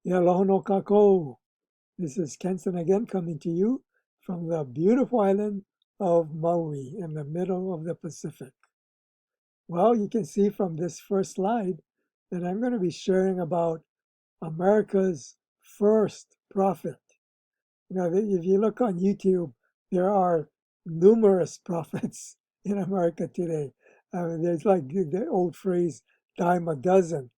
Hello, no kako. This is Kenson again coming to you from the beautiful island of Maui in the middle of the Pacific. Well, you can see from this first slide that I'm going to be sharing about America's first prophet. If you look on YouTube, there are numerous prophets in America today. I mean, there's like the old phrase, dime a dozen,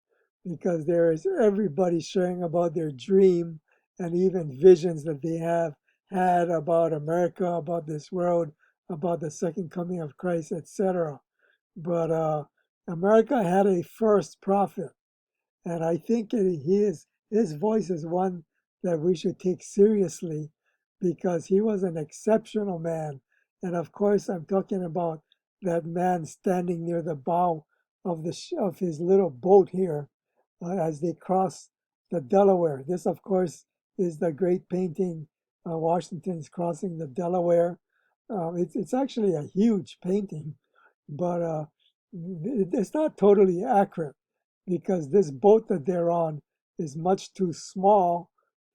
because there is everybody sharing about their dream and even visions that they have had about America, about this world, about the second coming of Christ, etc. But America had a first prophet, and I think his voice is one that we should take seriously because he was an exceptional man. And of course, I'm talking about that man standing near the bow of of his little boat here as they cross the Delaware. This, of course, is the great painting, Washington's crossing the Delaware. It's actually a huge painting, but it's not totally accurate because this boat that they're on is much too small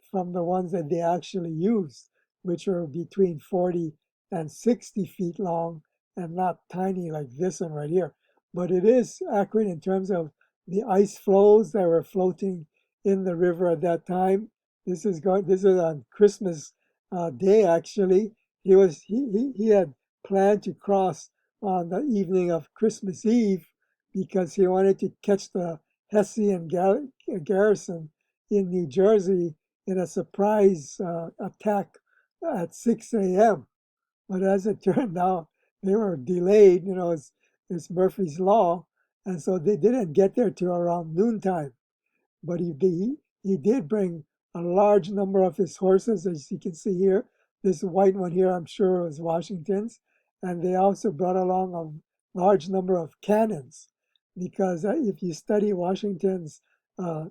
from the ones that they actually used, which are between 40 and 60 feet long and not tiny like this one right here. But it is accurate in terms of the ice floes that were floating in the river at that time. This is on Christmas Day actually. He had planned to cross on the evening of Christmas Eve because he wanted to catch the Hessian garrison in New Jersey in a surprise attack at 6 a.m. But as it turned out, they were delayed. It's Murphy's Law. And so they didn't get there till around noontime. But he did bring a large number of his horses, as you can see here. This white one here, I'm sure, was Washington's. And they also brought along a large number of cannons, because if you study Washington's uh,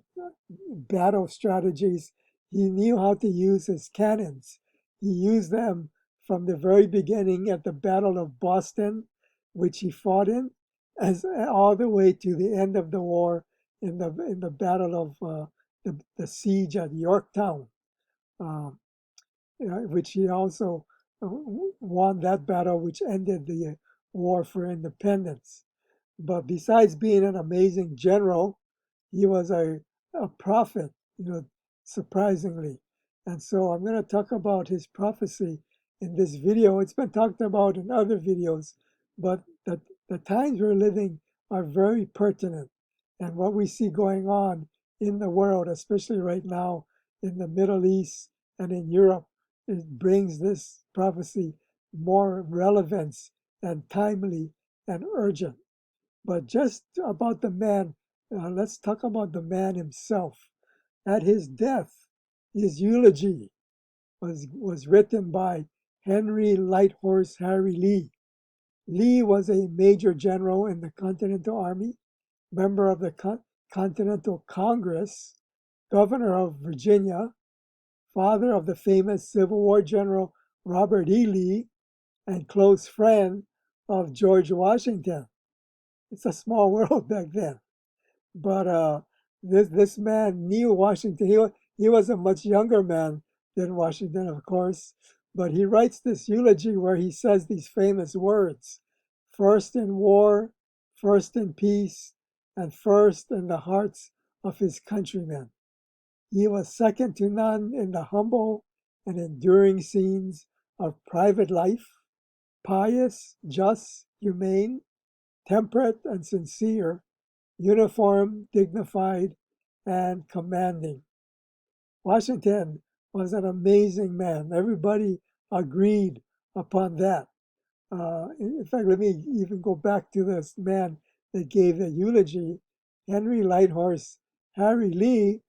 battle strategies, he knew how to use his cannons. He used them from the very beginning at the Battle of Boston, which he fought in, as all the way to the end of the war in the battle of the siege at Yorktown, um, which he also won that battle, which ended the war for independence. But besides being an amazing general, he was a prophet, surprisingly. And so I'm going to talk about his prophecy in this video. It's been talked about in other videos, but the times we're living are very pertinent. And what we see going on in the world, especially right now in the Middle East and in Europe, it brings this prophecy more relevance and timely and urgent. But just about the man, let's talk about the man himself. At his death, his eulogy was written by Henry Lighthorse Harry Lee. Lee was a major general in the Continental Army, member of the Continental Congress, governor of Virginia, father of the famous Civil War general Robert E. Lee, and close friend of George Washington. It's a small world back then. But this man knew Washington. He was a much younger man than Washington, of course. But he writes this eulogy where he says these famous words: first in war, first in peace, and first in the hearts of his countrymen. He was second to none in the humble and enduring scenes of private life, pious, just, humane, temperate, and sincere, uniform, dignified, and commanding. Washington was an amazing man. Everybody agreed upon that. In fact, let me even go back to this man that gave the eulogy. Henry Lighthorse Harry Lee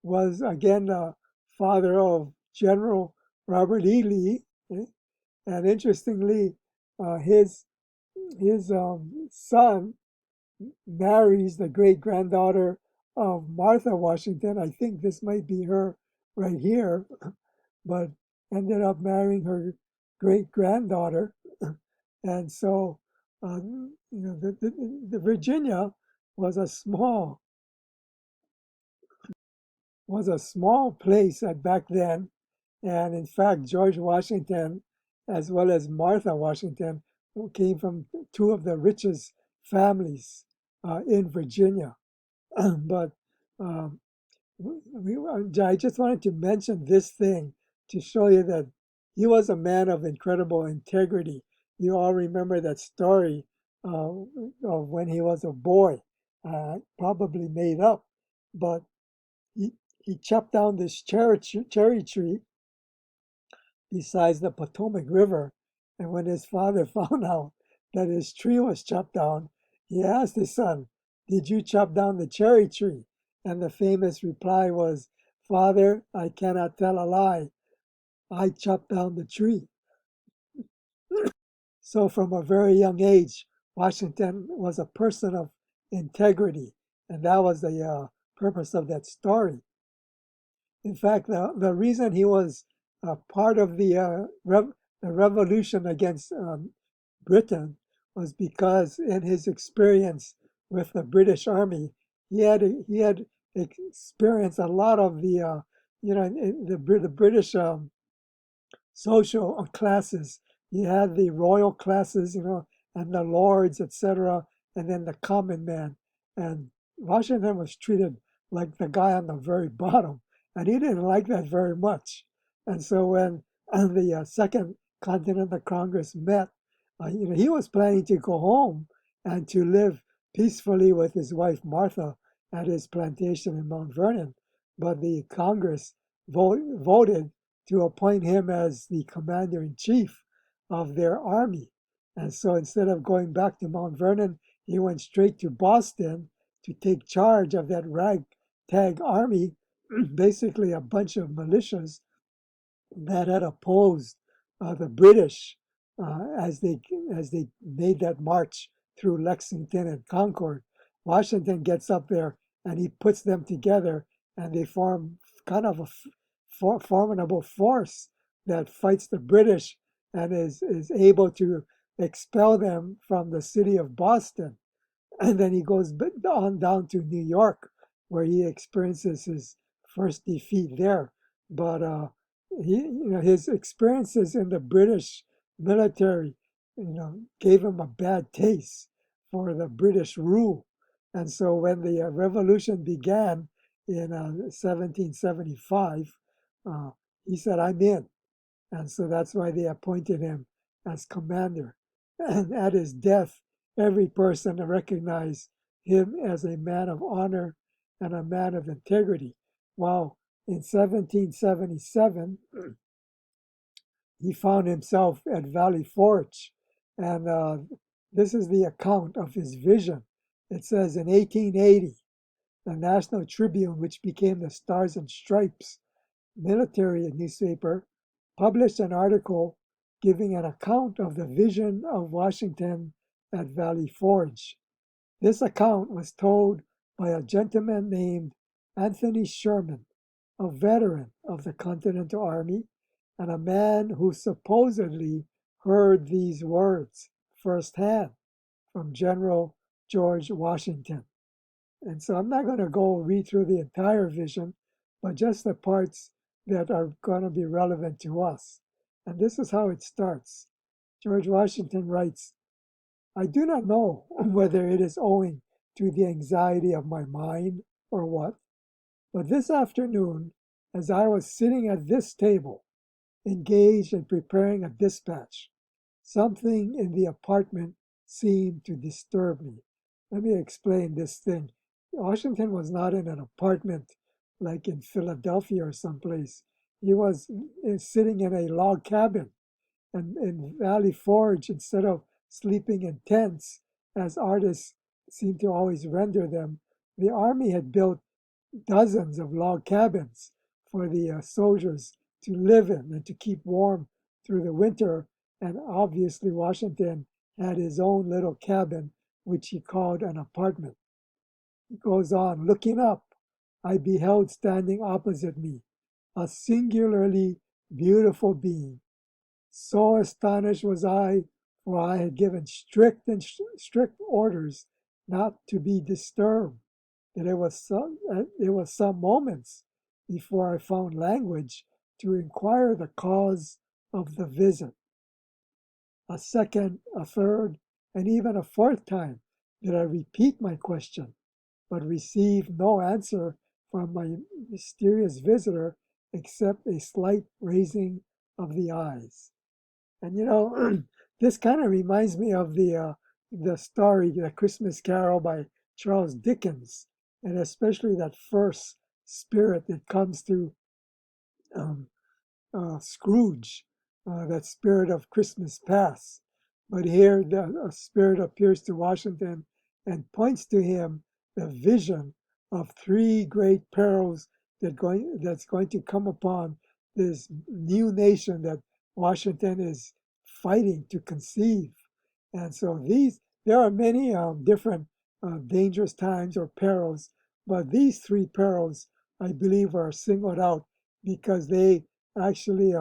was again the father of General Robert E. Lee. And interestingly, his son marries the great granddaughter of Martha Washington. I think this might be her right here, but ended up marrying her great granddaughter. And so, the Virginia was a was a small place at back then. And in fact, George Washington, as well as Martha Washington, who came from two of the richest families in Virginia. But um, I just wanted to mention this thing to show you that he was a man of incredible integrity. You all remember that story of when he was a boy, probably made up, but he, he chopped down this cherry tree besides the Potomac River. And when his father found out that his tree was chopped down, he asked his son, "Did you chop down the cherry tree?" And the famous reply was, "Father, I cannot tell a lie. I chopped down the tree." So, from a very young age, Washington was a person of integrity. And that was the purpose of that story. In fact, the reason he was part of the revolution against Britain was because in his experience with the British Army, he had experienced a lot of the the British social classes. You had the royal classes, and the lords, etc., and then the common man. And Washington was treated like the guy on the very bottom, and he didn't like that very much. And so when the Second Continental Congress met, he was planning to go home and to live peacefully with his wife Martha at his plantation in Mount Vernon. But the Congress voted to appoint him as the commander in chief of their army. And so instead of going back to Mount Vernon, he went straight to Boston to take charge of that ragtag army, basically a bunch of militias that had opposed the British as they made that march through Lexington and Concord. Washington gets up there and he puts them together, and they form kind of a formidable force that fights the British and is able to expel them from the city of Boston. And then he goes on down to New York, where he experiences his first defeat there. But his experiences in the British military, gave him a bad taste for the British rule. And so when the revolution began in 1775, uh, he said, "I'm in." And so that's why they appointed him as commander. And at his death, every person recognized him as a man of honor and a man of integrity. While in 1777, he found himself at Valley Forge. And this is the account of his vision. It says in 1880, the National Tribune, which became the Stars and Stripes military newspaper, published an article giving an account of the vision of Washington at Valley Forge. This account was told by a gentleman named Anthony Sherman, a veteran of the Continental Army and a man who supposedly heard these words firsthand from General George Washington. And so I'm not going to go read through the entire vision, but just the parts that are going to be relevant to us. And this is how it starts. George Washington writes, "I do not know whether it is owing to the anxiety of my mind or what, but this afternoon, as I was sitting at this table, engaged in preparing a dispatch, something in the apartment seemed to disturb me." Let me explain this thing. Washington was not in an apartment like in Philadelphia or someplace. He was sitting in a log cabin. And in Valley Forge, instead of sleeping in tents, as artists seem to always render them, the army had built dozens of log cabins for the soldiers to live in and to keep warm through the winter. And obviously, Washington had his own little cabin, which he called an apartment. He goes on, "Looking up, I beheld standing opposite me a singularly beautiful being. So astonished was I, for I had given strict orders not to be disturbed, that it was some moments before I found language to inquire the cause of the visit. A second, a third, and even a fourth time did I repeat my question, but received no answer from my mysterious visitor except a slight raising of the eyes. And this kind of reminds me of the story, The Christmas Carol by Charles Dickens, and especially that first spirit that comes to um, Scrooge, that spirit of Christmas past. But here, the spirit appears to Washington and points to him the vision of three great perils that's going to come upon this new nation that Washington is fighting to conceive. And so there are many different dangerous times or perils, but these three perils, I believe, are singled out because they actually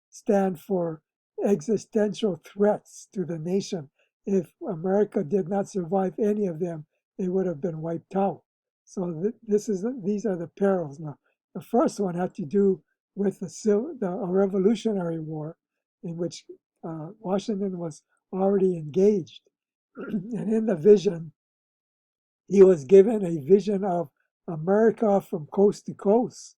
stand for existential threats to the nation. If America did not survive any of them, it would have been wiped out. So these are the perils. Now, the first one had to do with the Revolutionary War, in which Washington was already engaged. And in the vision, he was given a vision of America from coast to coast.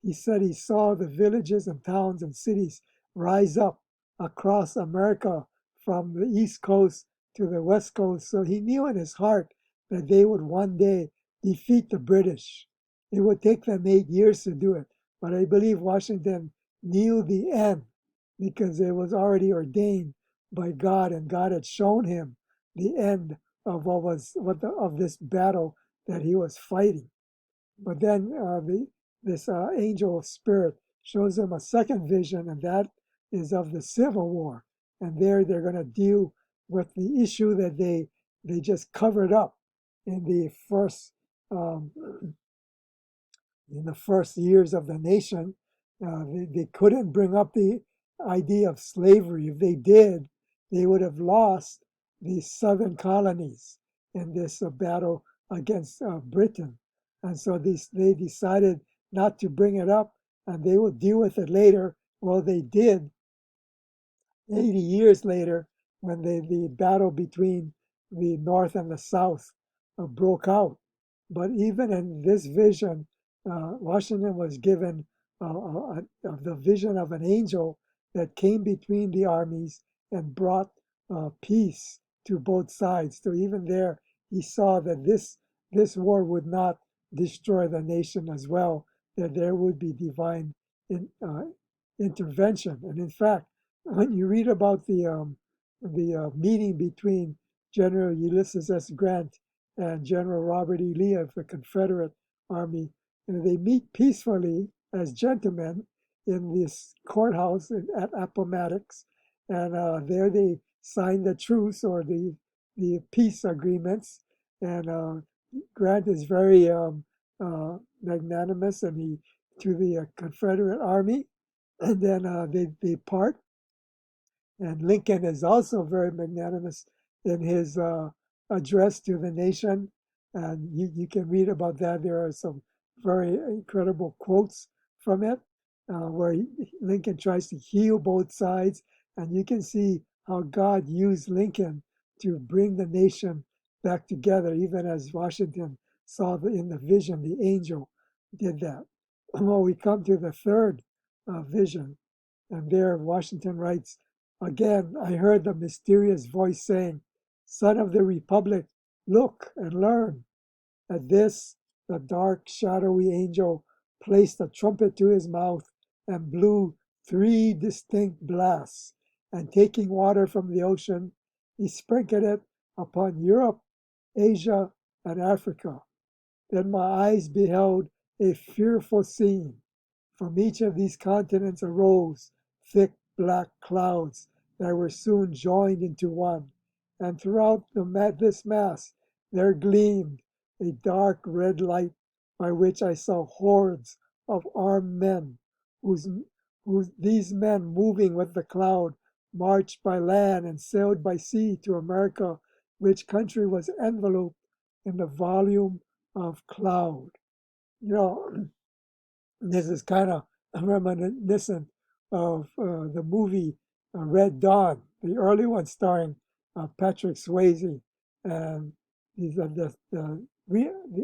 He said he saw the villages and towns and cities rise up across America from the East Coast to the West Coast. So he knew in his heart that they would one day defeat the British. It would take them 8 years to do it. But I believe Washington knew the end because it was already ordained by God, and God had shown him the end of of this battle that he was fighting. But then this angel spirit shows him a second vision, and that is of the Civil War. And there they're going to deal with the issue that they just covered up in the first um, in the first years of the nation. They couldn't bring up the idea of slavery. If they did, they would have lost the southern colonies in this battle against Britain. And so they decided not to bring it up and they would deal with it later. Well, they did 80 years later when the battle between the North and the South broke out. But even in this vision, Washington was given the vision of an angel that came between the armies and brought peace to both sides. So even there, he saw that this war would not destroy the nation as well, that there would be divine in, intervention. And in fact, when you read about the meeting between General Ulysses S. Grant and General Robert E. Lee of the Confederate Army, and they meet peacefully as gentlemen in this courthouse at Appomattox, and there they sign the truce or the peace agreements. And Grant is very magnanimous, and he to the Confederate Army, and then they part. And Lincoln is also very magnanimous in his address to the nation. And you can read about that. There are some very incredible quotes from it where Lincoln tries to heal both sides. And you can see how God used Lincoln to bring the nation back together, even as Washington saw in the vision, the angel did that. Well, we come to the third vision. And there Washington writes, again, I heard the mysterious voice saying, Son of the Republic, look and learn. At this, the dark, shadowy angel placed a trumpet to his mouth and blew three distinct blasts. And taking water from the ocean, he sprinkled it upon Europe, Asia, and Africa. Then my eyes beheld a fearful scene. From each of these continents arose thick black clouds that were soon joined into one, and throughout this mass there gleamed a dark red light by which I saw hordes of armed men, whose, these men moving with the cloud marched by land and sailed by sea to America, which country was enveloped in the volume of cloud. You know, This is kind of reminiscent of the movie Red Dawn, the early one starring Patrick Swayze, and these are the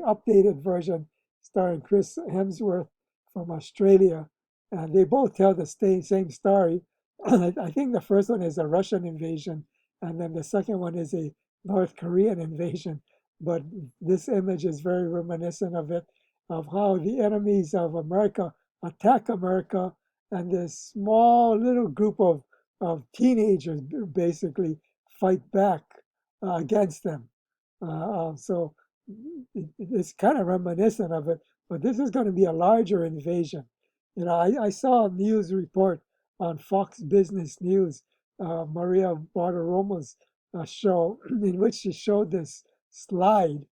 updated version starring Chris Hemsworth from Australia. And they both tell the same story. I think the first one is a Russian invasion, and then the second one is a North Korean invasion. But this image is very reminiscent of it, of how the enemies of America attack America, and this small little group of teenagers basically fight back against them. So it's kind of reminiscent of it, but this is going to be a larger invasion. I saw a news report on Fox Business News, Maria Bartiromo's show, in which she showed this slide,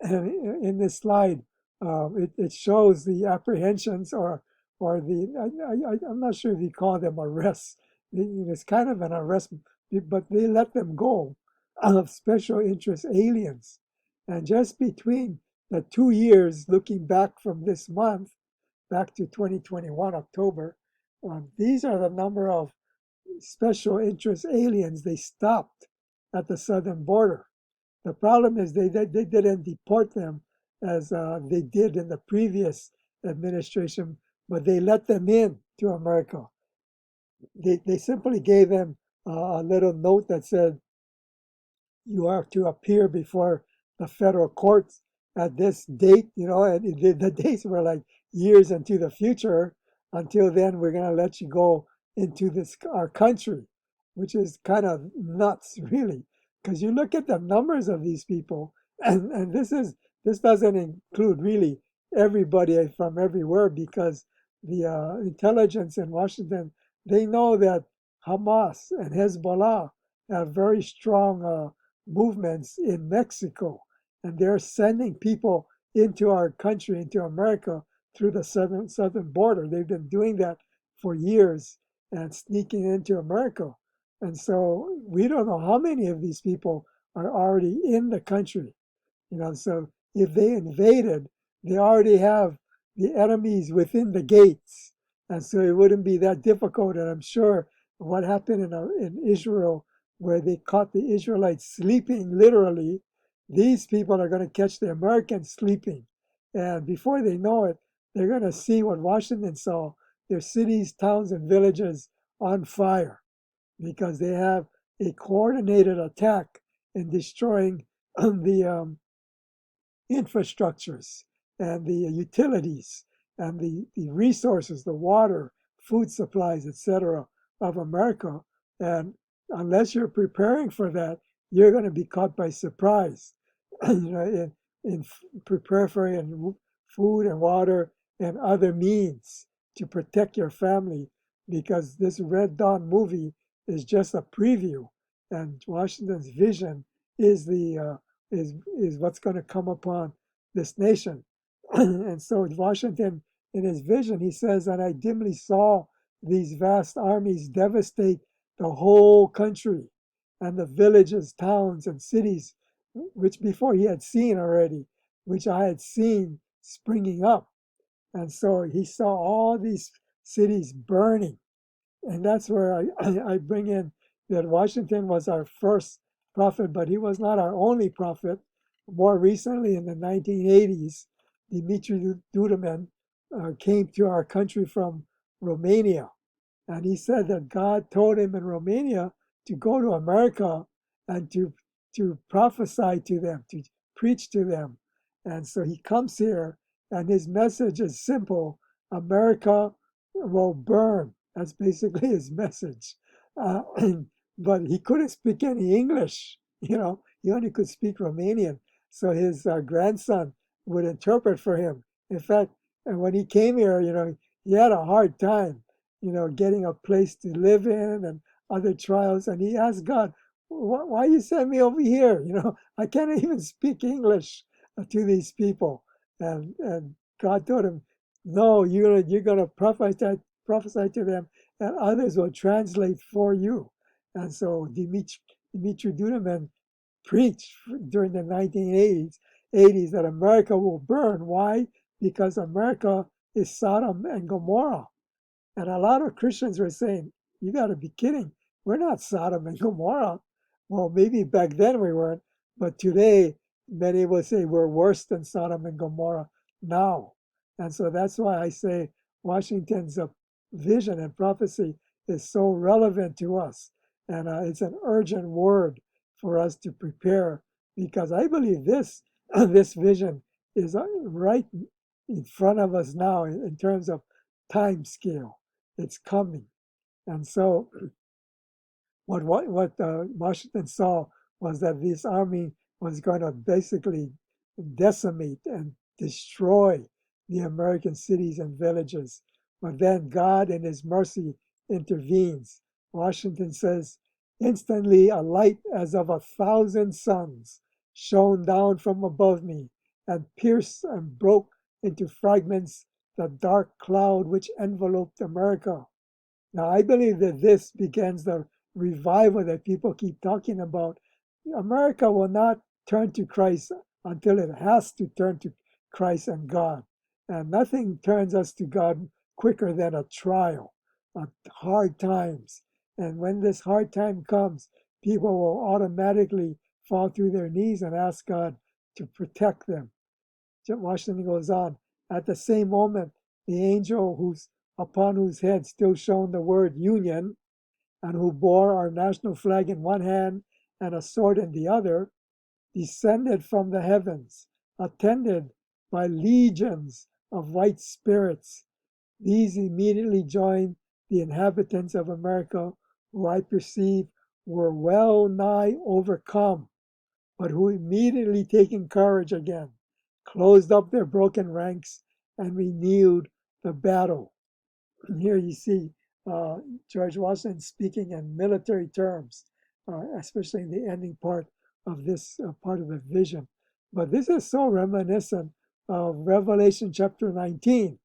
and in this slide, it shows the apprehensions or I'm not sure if you call them arrests. It's kind of an arrest, but they let them go of special interest aliens. And just between the 2 years, looking back from this month, back to 2021 October, these are the number of special interest aliens they stopped at the southern border. The problem is they didn't deport them as they did in the previous administration, but they let them in to America. They simply gave them a little note that said, you are to appear before the federal courts at this date, and the dates were like years into the future. Until then, we're going to let you go into our country, which is kind of nuts, really, because you look at the numbers of these people, and this doesn't include really everybody from everywhere, because the intelligence in Washington, they know that Hamas and Hezbollah have very strong movements in Mexico, and they're sending people into our country, into America, through the southern border. They've been doing that for years and sneaking into America. And so we don't know how many of these people are already in the country. So if they invaded, they already have the enemies within the gates. And so it wouldn't be that difficult. And I'm sure what happened in Israel, where they caught the Israelites sleeping literally, these people are going to catch the Americans sleeping. And before they know it, they're going to see what Washington saw, their cities, towns, and villages on fire, because they have a coordinated attack in destroying the infrastructures and the utilities and the resources, the water, food supplies, etc., of America. And unless you're preparing for that, you're going to be caught by surprise. In preparing food and water and other means to protect your family, because this Red Dawn movie is just a preview, and Washington's vision is is what's going to come upon this nation. And so Washington, in his vision, he says, and I dimly saw these vast armies devastate the whole country and the villages, towns, and cities, which before he had seen already, which I had seen springing up. And so he saw all these cities burning. And that's where I bring in that Washington was our first prophet, but he was not our only prophet. More recently, in the 1980s, Dimitri Duduman came to our country from Romania. And he said that God told him in Romania to go to America and to prophesy to them, to preach to them. And so he comes here, and his message is simple: America will burn. That's basically his message. Uh, but he couldn't speak any English. He only could speak Romanian. So his grandson would interpret for him. In fact, and when he came here, he had a hard time, getting a place to live in and other trials. And he asked God, why you send me over here? I can't even speak English to these people. And God told him, no, you're gonna prophesy to them, and others will translate for you. And so Dimitri Duduman preached during the 1980s that America will burn. Why? because America is Sodom and Gomorrah. And a lot of Christians were saying, you got to be kidding. We're not Sodom and Gomorrah. Well, maybe back then we weren't, but today many will say we're worse than Sodom and Gomorrah now. And so that's why I say Washington's vision and prophecy is so relevant to us. And it's an urgent word for us to prepare, because I believe this, this vision is right in front of us now in terms of time scale. It's coming. And so what Washington saw was that this army was going to basically decimate and destroy the American cities and villages. But then God, in His mercy, intervenes. Washington says, "Instantly a light as of 1,000 suns shone down from above me and pierced and broke into fragments the dark cloud which enveloped America." Now, I believe that this begins the revival that people keep talking about. America will not turn to Christ until it has to turn to Christ and God. And nothing turns us to God quicker than a trial, hard times. And when this hard time comes, people will automatically fall to their knees and ask God to protect them. Washington goes on. At the same moment, the angel upon whose head still shone the word Union, and who bore our national flag in one hand and a sword in the other, descended from the heavens, attended by legions of white spirits. These immediately joined the inhabitants of America, who I perceive were well nigh overcome, but who immediately taking courage again, closed up their broken ranks and renewed the battle. And here you see George Washington speaking in military terms, especially in the ending part of this part of the vision. But this is so reminiscent of Revelation chapter 19,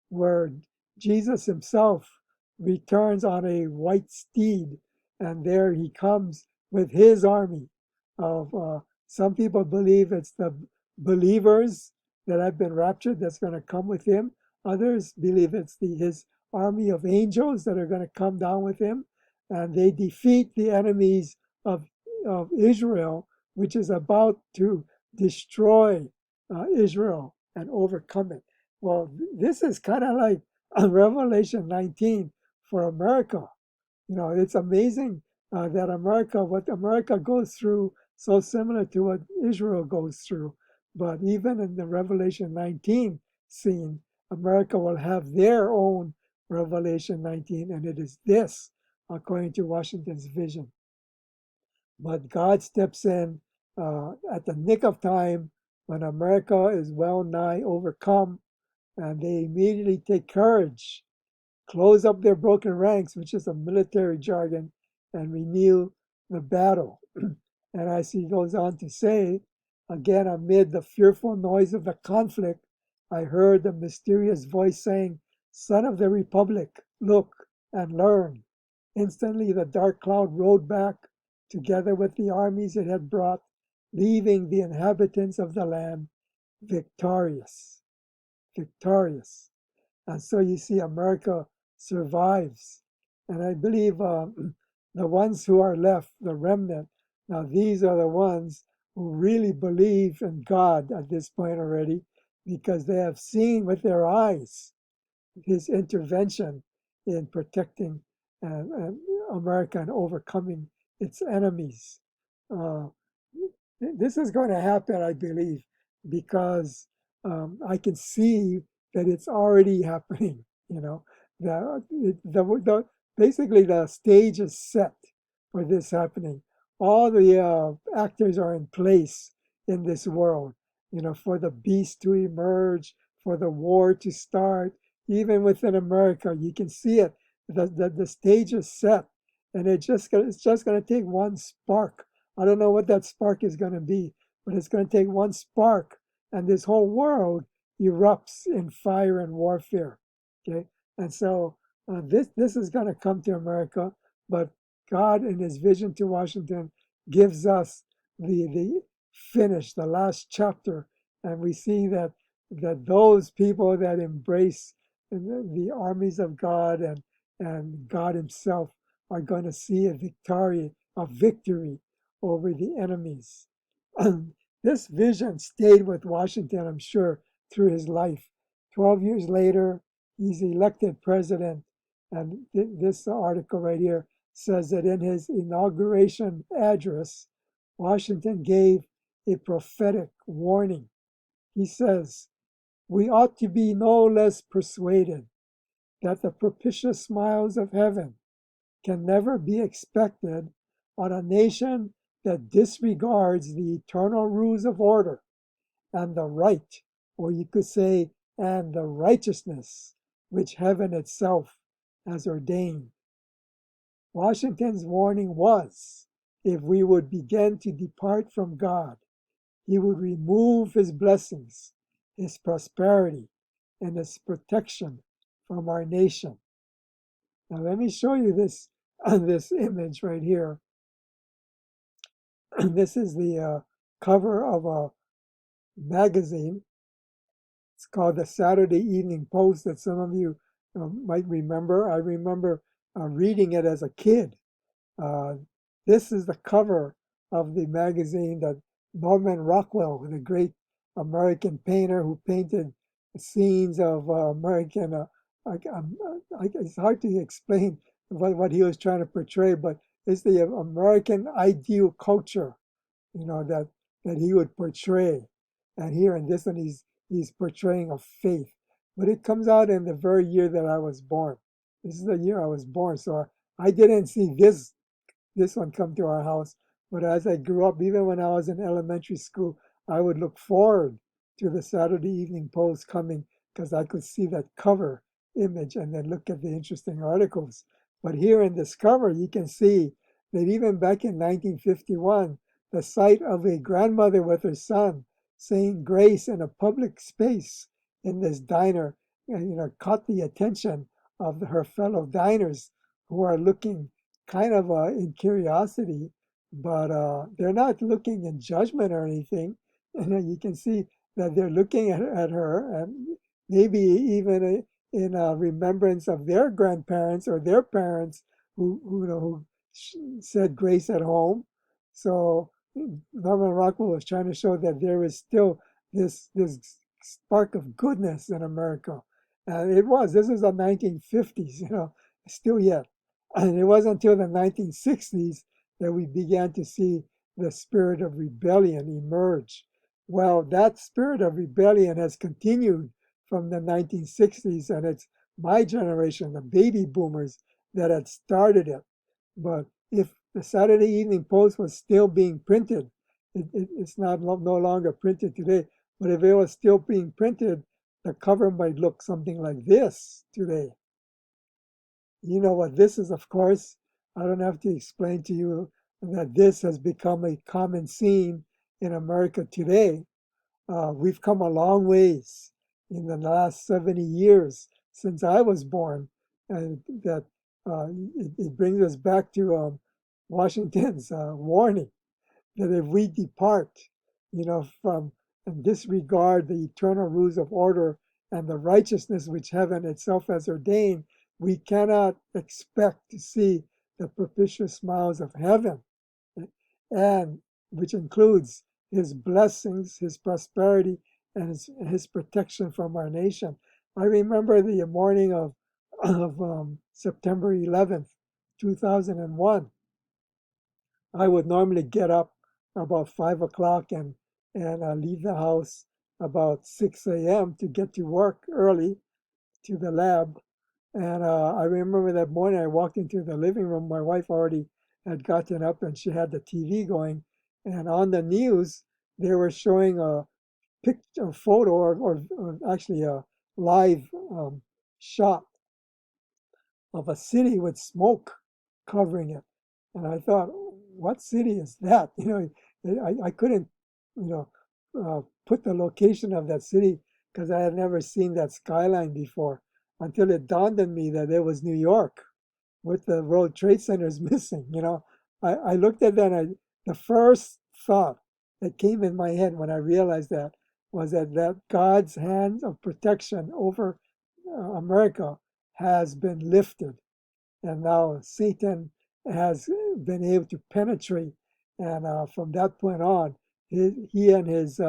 where Jesus himself returns on a white steed, and there he comes with his army of some people believe it's the believers that have been raptured that's going to come with him. Others believe it's his army of angels that are going to come down with him, and they defeat the enemies of, of Israel, which is about to destroy Israel and overcome it. Well, this is kind of like Revelation 19 for America. You know, it's amazing that what America goes through, so similar to what Israel goes through. But even in the Revelation 19 scene, America will have their own Revelation 19, and it is this, according to Washington's vision. But God steps in at the nick of time when America is well nigh overcome, and they immediately take courage, close up their broken ranks, which is a military jargon, and renew the battle. And as he goes on to say, again, amid the fearful noise of the conflict, I heard the mysterious voice saying, "Son of the Republic, look and learn." Instantly the dark cloud rode back, together with the armies it had brought, leaving the inhabitants of the land victorious. Victorious. And so you see, America survives. And I believe the ones who are left, the remnant, now these are the ones who really believe in God at this point already, because they have seen with their eyes his intervention in protecting America and overcoming its enemies. Uh, this is going to happen, I believe, because I can see that it's already happening. You know, basically the stage is set for this happening. All the actors are in place in this world. You know, for the beast to emerge, for the war to start. Even within America, you can see it. The stage is set, and it's just going to take one spark. I don't know what that spark is going to be, but it's going to take one spark, and this whole world erupts in fire and warfare. Okay, and so this is going to come to America, but God, in His vision to Washington, gives us the finish, the last chapter, and we see that that those people that embrace the armies of God and God Himself are going to see a victory over the enemies. This vision stayed with Washington, I'm sure, through his life. 12 years later, he's elected president. And this article right here says that in his inauguration address, Washington gave a prophetic warning. He says, "We ought to be no less persuaded that the propitious smiles of heaven can never be expected on a nation that disregards the eternal rules of order and the right, or you could say, and the righteousness which heaven itself has ordained." Washington's warning was, if we would begin to depart from God, He would remove His blessings, His prosperity, and His protection from our nation. Now let me show you this image right here. This is the cover of a magazine. It's called the Saturday Evening Post that some of you might remember. I remember reading it as a kid. Uh, this is the cover of the magazine that Norman Rockwell, the great American painter who painted scenes of American. It's hard to explain what he was trying to portray, but it's the American ideal culture, that he would portray. And here in this one, he's portraying a faith, but it comes out in the very year that I was born. This is the year I was born, so I didn't see this one come to our house. But as I grew up, even when I was in elementary school, I would look forward to the Saturday Evening Post coming because I could see that cover image and then look at the interesting articles. But here in this cover, you can see that even back in 1951, the sight of a grandmother with her son saying grace in a public space in this diner, caught the attention of her fellow diners who are looking kind of in curiosity, but they're not looking in judgment or anything. You can see that they're looking at her, and maybe even in remembrance of their grandparents or their parents who said grace at home. So Norman Rockwell was trying to show that there is still this spark of goodness in America, and this is the 1950s, still yet. And it wasn't until the 1960s that we began to see the spirit of rebellion emerge. Well, that spirit of rebellion has continued from the 1960s, and it's my generation, the baby boomers, that had started it. But if the Saturday Evening Post was still being printed, it's no longer printed today, but if it was still being printed, the cover might look something like this today. You know what this is, of course. I don't have to explain to you that this has become a common scene in America today. We've come a long ways in the last 70 years since I was born, and that it brings us back to Washington's warning that if we depart, from and disregard the eternal rules of order and the righteousness which heaven itself has ordained, we cannot expect to see the propitious smiles of heaven, and which includes His blessings, His prosperity, and His protection from our nation. I remember the morning of September 11th, 2001. I would normally get up about 5 o'clock and leave the house about 6 a.m. to get to work early to the lab. And I remember that morning I walked into the living room. My wife already had gotten up and she had the TV going. And on the news, they were showing a picture, a photo, or actually a live shot of a city with smoke covering it. And I thought, what city is that? I couldn't, put the location of that city because I had never seen that skyline before until it dawned on me that it was New York with the World Trade Centers missing. I looked at that and the first thought that came in my head when I realized that was that God's hand of protection over America has been lifted. And now Satan has been able to penetrate. And from that point on, he and his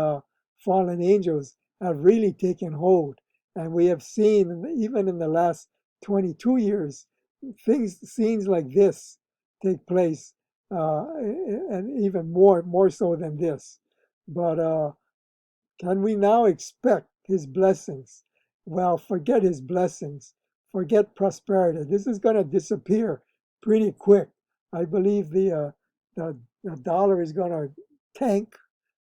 fallen angels have really taken hold. And we have seen, even in the last 22 years, scenes like this take place, and even more so than this. But can we now expect his blessings? Well, forget his blessings. Forget prosperity. This is going to disappear pretty quick. I believe the dollar is going to tank.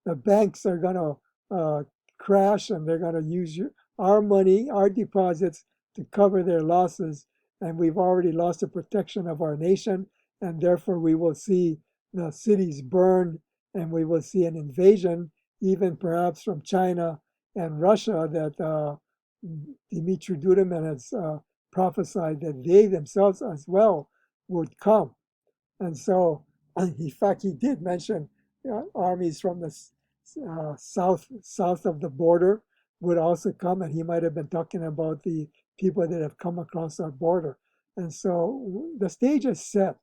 The banks are going to crash, and they're going to use our money, our deposits, to cover their losses. And we've already lost the protection of our nation, and therefore we will see the cities burned, and we will see an invasion, even perhaps from China and Russia, that Dmitry Duduman has prophesied that they themselves as well would come. And so, in fact, he did mention armies from the south of the border would also come, and he might have been talking about the people that have come across our border. And so the stage is set,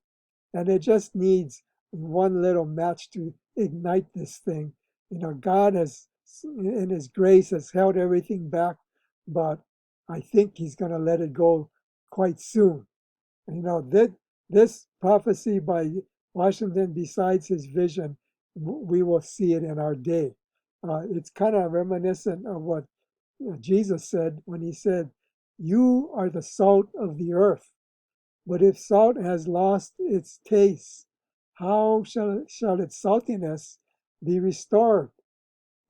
and it just needs one little match to ignite this thing. God has, in His grace, has held everything back, but I think He's going to let it go quite soon. This prophecy by Washington, besides his vision, we will see it in our day. It's kind of reminiscent of what Jesus said when He said, "You are the salt of the earth. But if salt has lost its taste, how shall its saltiness be restored?"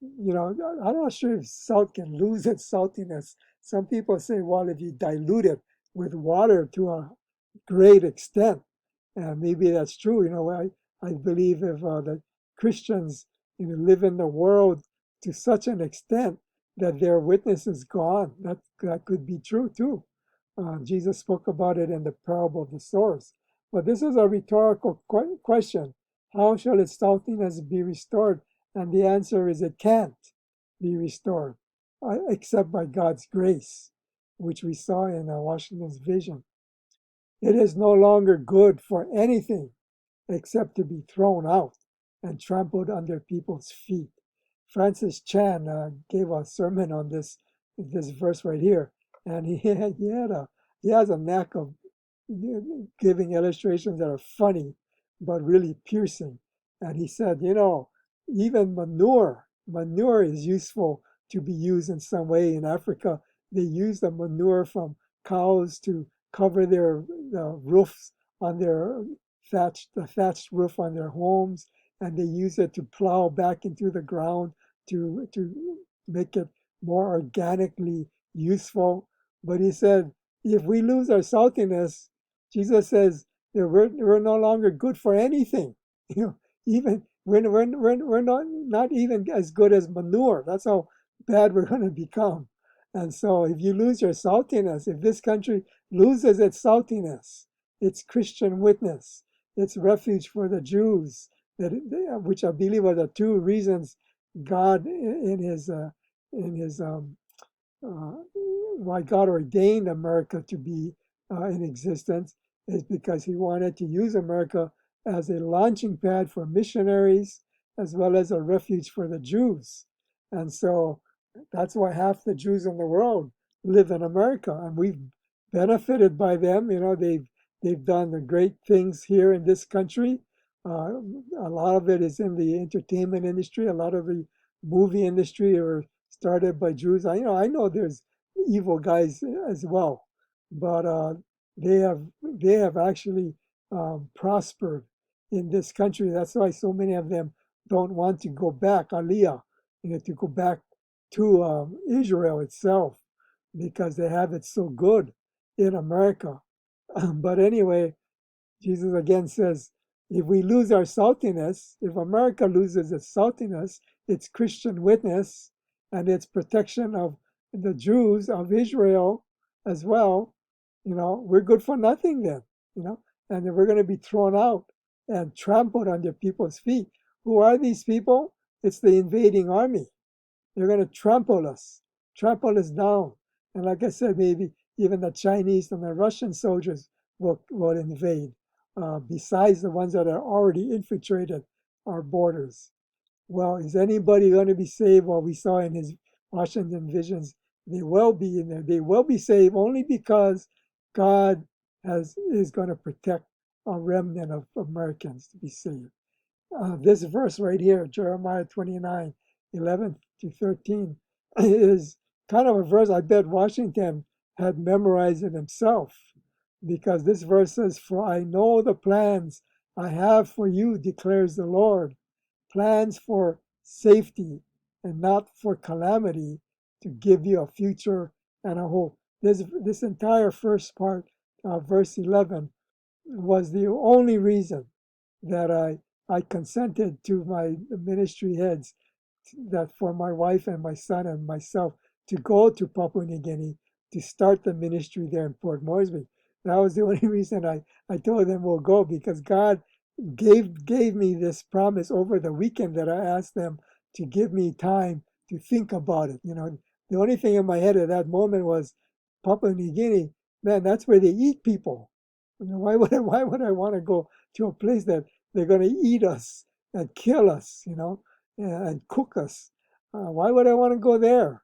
I'm not sure if salt can lose its saltiness. Some people say, well, if you dilute it with water to a great extent, and maybe that's true. I believe if the Christians live in the world to such an extent that their witness is gone, that could be true too. Jesus spoke about it in the parable of the sower. But this is a rhetorical question. How shall its saltiness be restored? And the answer is it can't be restored except by God's grace, which we saw in Washington's vision. It is no longer good for anything except to be thrown out and trampled under people's feet. Francis Chan gave a sermon on this verse right here, and he has a knack of giving illustrations that are funny but really piercing. And he said, even manure is useful to be used in some way. In Africa, they use the manure from cows to cover their roofs on their thatched roof on their homes, and they use it to plow back into the ground to make it more organically useful. But he said, if we lose our saltiness, Jesus says that we're no longer good for anything. Even we're not even as good as manure. That's how bad we're going to become. And so if you lose your saltiness, if this country loses its saltiness, its Christian witness, its refuge for the Jews, which I believe are the two reasons God why God ordained America to be in existence, is because He wanted to use America as a launching pad for missionaries as well as a refuge for the Jews. And so that's why half the Jews in the world live in America, and we've benefited by them. They've done the great things here in this country. A lot of it is in the entertainment industry. A lot of the movie industry are started by Jews. I know there's evil guys as well, but they have actually prospered in this country. That's why so many of them don't want to go back, Aliyah, to go back to Israel itself, because they have it so good in America. But anyway, Jesus again says, if we lose our saltiness, if America loses its saltiness, its Christian witness, and its protection of the Jews of Israel as well, we're good for nothing then, and then we're going to be thrown out and trampled under people's feet. Who are these people? It's the invading army. They're going to trample us down. And like I said, maybe even the Chinese and the Russian soldiers will invade, besides the ones that are already infiltrated our borders. Well, is anybody going to be saved? Well, we saw in his Washington visions, they will be in there. They will be saved only because God is going to protect a remnant of Americans to be saved. This verse right here, Jeremiah 29, 11 to 13, is kind of a verse I bet Washington had memorized it himself, because this verse says, "For I know the plans I have for you, declares the Lord, plans for safety and not for calamity, to give you a future and a hope." This entire first part, verse 11, was the only reason that I consented to my ministry heads, that for my wife and my son and myself to go to Papua New Guinea to start the ministry there in Port Moresby. That was the only reason I told them we'll go, because God gave me this promise over the weekend that I asked them to give me time to think about it. The only thing in my head at that moment was Papua New Guinea. Man, that's where they eat people. Why would I want to go to a place that they're going to eat us and kill us, and cook us? Why would I want to go there?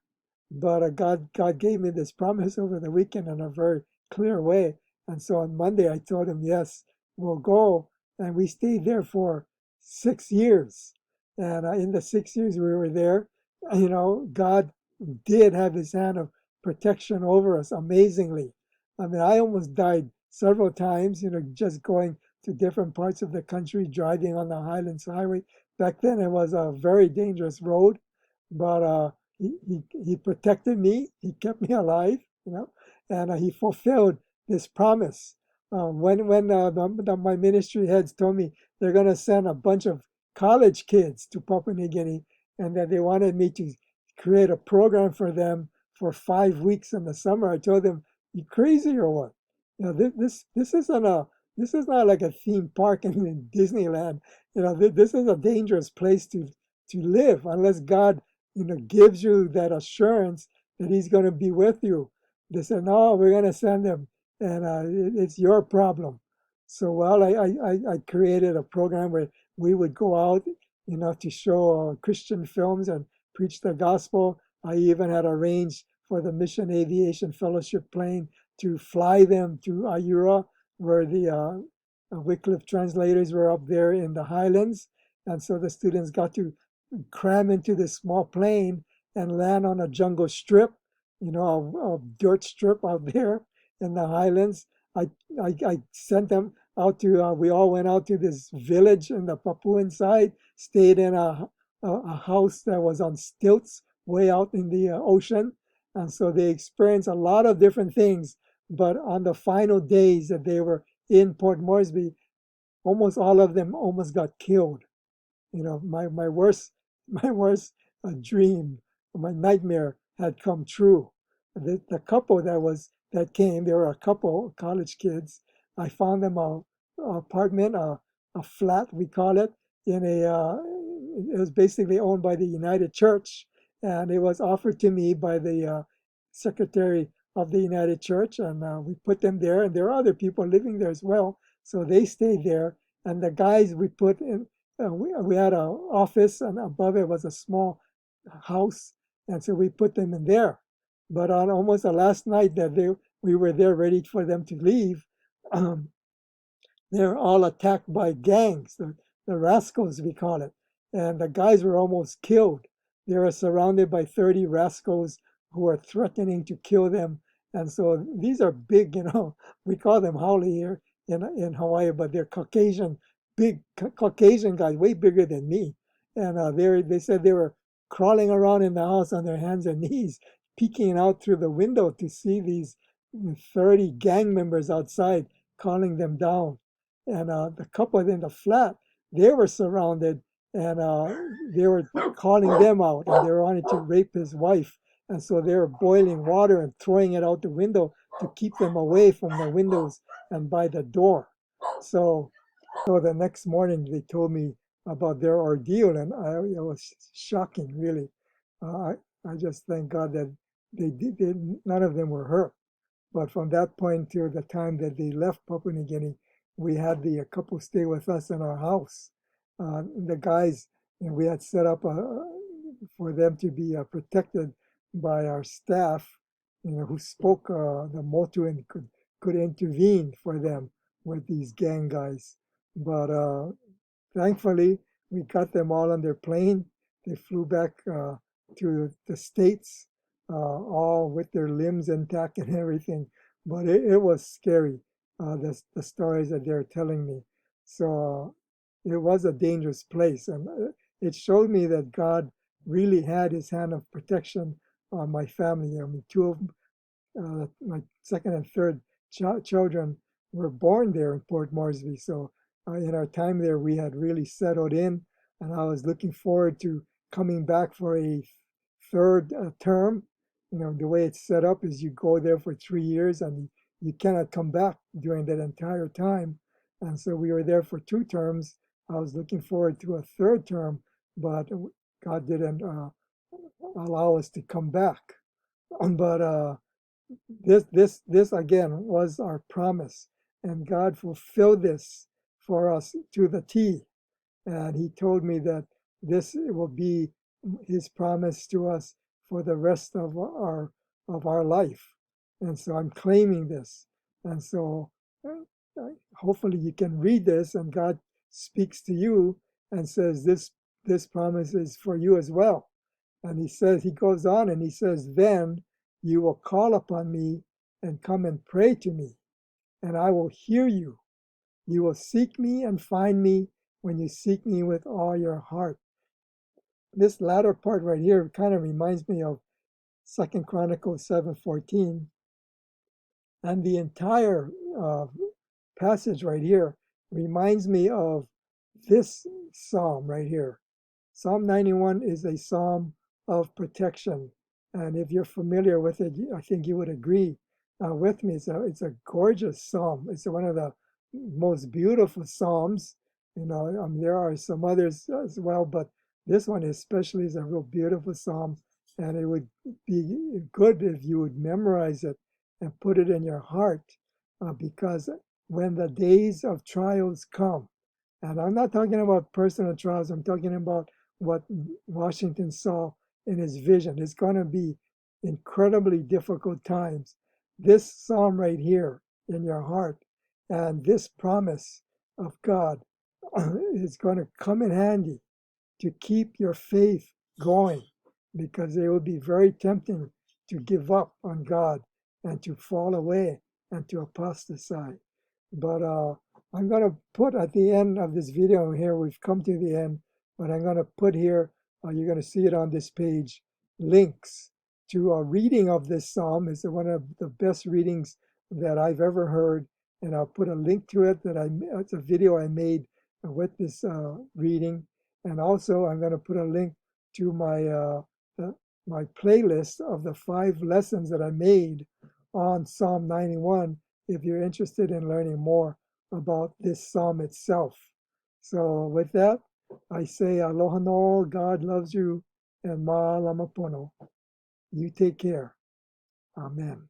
But God gave me this promise over the weekend in a very clear way. And so on Monday, I told him, yes, we'll go. And we stayed there for 6 years. And in the 6 years we were there, God did have his hand of protection over us amazingly. I mean, I almost died several times, just going to different parts of the country, driving on the Highlands Highway. Back then, it was a very dangerous road, but he protected me. He kept me alive, and he fulfilled this promise. When my ministry heads told me they're going to send a bunch of college kids to Papua New Guinea, and that they wanted me to create a program for them for 5 weeks in the summer, I told them, "You crazy or what? This is not like a theme park in Disneyland. This is a dangerous place to live unless God, gives you that assurance that He's going to be with you." They said, "No, we're going to send them, and it's your problem." So, well, I created a program where we would go out, to show Christian films and preach the gospel. I even had arranged for the Mission Aviation Fellowship plane to fly them to Ayura, where the Wycliffe translators were up there in the highlands. And so the students got to cram into this small plane and land on a jungle strip, a dirt strip out there in the highlands. I sent them out to, we all went out to this village in the Papuan side, stayed in a house that was on stilts way out in the ocean. And so they experienced a lot of different things. But on the final days that they were in Port Moresby, almost all of them almost got killed. My worst my worst dream, my nightmare had come true. The couple that came, there were a couple college kids. I found them a apartment, a flat we call it, in it was basically owned by the United Church, and it was offered to me by the secretary of the United Church, and we put them there, and there are other people living there as well, so they stayed there. And the guys we put in, we had an office, and above it was a small house, and so we put them in there. But on almost the last night that we were there ready for them to leave, um, they're all attacked by gangs, the rascals we call it, and the guys were almost killed. They were surrounded by 30 rascals who were threatening to kill them. And so these are big, we call them haole here in Hawaii, but they're Caucasian, big Caucasian guys, way bigger than me. And they said they were crawling around in the house on their hands and knees, peeking out through the window to see these 30 gang members outside calling them down. And the couple in the flat, they were surrounded, and they were calling them out, and they wanted to rape his wife. And so they were boiling water and throwing it out the window to keep them away from the windows and by the door. So, so the next morning they told me about their ordeal, and it was shocking, really. I just thank God that none of them were hurt. But from that point to the time that they left Papua New Guinea, we had the couple stay with us in our house. The guys, and we had set up for them to be protected by our staff, who spoke the Motu and could intervene for them with these gang guys. But thankfully, we got them all on their plane. They flew back to the States, all with their limbs intact and everything. But it was scary, the stories that they're telling me. So it was a dangerous place. And it showed me that God really had his hand of protection on my family. I mean, two of my second and third children were born there in Port Moresby. So in our time there, we had really settled in, and I was looking forward to coming back for a third term. The way it's set up is you go there for 3 years and you cannot come back during that entire time. And so we were there for 2 terms. I was looking forward to a third term, but God didn't allow us to come back. But this again was our promise, and God fulfilled this for us to the T. And he told me that this will be his promise to us for the rest of our life. And so I'm claiming this. And so hopefully you can read this and God speaks to you and says this promise is for you as well. And he goes on and he says, then you will call upon me and come and pray to me, and I will hear you. You will seek me and find me when you seek me with all your heart. This latter part right here kind of reminds me of Second Chronicles 7:14, and the entire passage right here reminds me of this psalm right here. Psalm 91 is a psalm of protection. And if you're familiar with it, I think you would agree with me. It's a gorgeous psalm. It's one of the most beautiful psalms. There are some others as well, but this one especially is a real beautiful psalm. And it would be good if you would memorize it and put it in your heart, because when the days of trials come, and I'm not talking about personal trials, I'm talking about what Washington saw in his vision. It's going to be incredibly difficult times. This psalm right here in your heart and this promise of God is going to come in handy to keep your faith going, because it will be very tempting to give up on God and to fall away and to apostatize. But I'm going to put at the end of this video here, we've come to the end, but I'm going to put here, you're going to see it on this page, links to a reading of this psalm. It's one of the best readings that I've ever heard, and I'll put a link to it. It's a video I made with this reading, and also I'm going to put a link to my playlist of the 5 lessons that I made on Psalm 91, if you're interested in learning more about this psalm itself. So with that, I say aloha no, God loves you, and ma'alama pono. You take care. Amen.